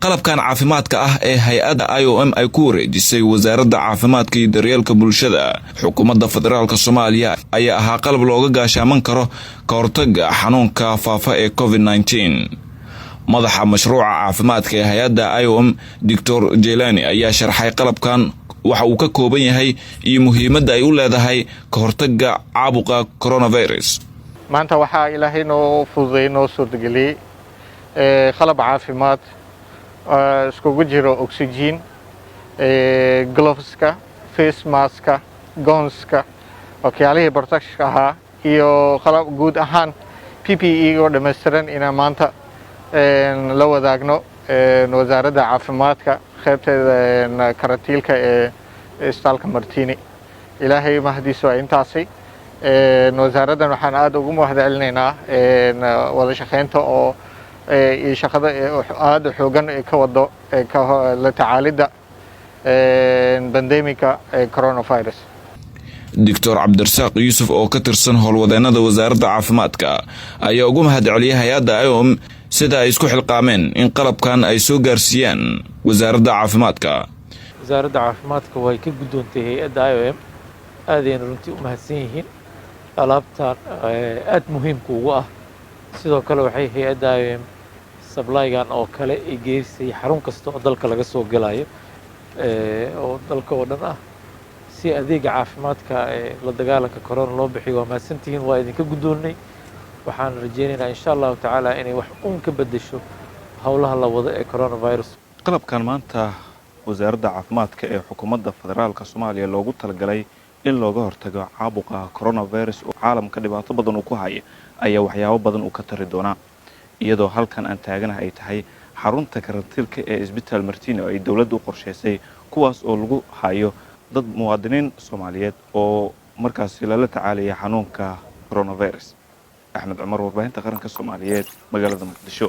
qalabkan caafimaadka ah ee hay'adda IOM ay ku wareejisay wasaaradda caafimaadka iyo daryeelka bulshada xukuumadda federaalka Soomaaliya ayaa ahaa qalab looga gaashaaman karo ka hortagga xanuunka faafa ee COVID-19. madaxa mashruuca caafimaadka ee hay'adda IOM Dr. Jelani ayaa sharxay qalabkan waxa uu ka kooban yahay iyo muhiimadda ay u leedahay ka hortagga caabuqa coronavirus. maanta waxa Ilaahay noo fududeeyay noo soo degeliyay qalab caafimaad iskugu jiro oxygen gloveska face maska gonska okiyaalihii protectionka ahaa iyo qalab guud ahaan PPE oo dhameystiran in maanta la wadaagno wasaaradda caafimaadka qaybteeda karantiilka ee isbitaalka Martini. Ilaahay mahadiiso intaasi wasaaraddan waxaan aad ugu mahadcelinaynaa wada shaqeynta oo shaqada aad xoogan ka wado la tacaalida pandemiga coronavirus. Dr. Cabdirasaaq Yuusuf oo ka tirsan howlwadeennada wasaaradda caafimaadka ayaa ugu mahadceliyay hay'adda IOM sida ay isku xilqaameen in qalabkan ay soo gaarsiiyaan wasaaradda caafimaadka. wasaaradda caafimaadka way ka gudoontay hay'adda IOM aadayna runtii u mahadsan yihiin alaabtan aad muhiimka ugu ah. sidoo kale waxay hay'adda IOM supplygan oo kale ay geysay xarun kasta oo dalka laga soo galayo oo dalka oo dhan ah si adeega caafimaadka la dagaalanka corona loo bixiyo. waa mahadsantihiin, waa idinka gudoonnay. waxaan rajeynaynaa insha Allah tacaala inay wax uun ka bedesho howlaha la wado ee coronavirus. qalabkan maanta wasaaradda caafimaadka ee xukuumadda federaalka Soomaaliya loogu talagalay in looga hortago caabuqa coronavirus oo caalamka dhibaato badan ku haya ayaa waxyaabo badan u ka tari doona. iyadoo halkan aan taaganahay ay tahay xarunta karantiilka ee isbitaal Martini oo ay dawladdu qorsheysay kuwaas oo lagu hayo dad muwaadiniin Soomaaliyeed oo markaas la tacaalaya xanuunka coronavirus. Axmed Cumar, warbaahinta qaranka Soomaaliyeed, magaalada Muqdisho.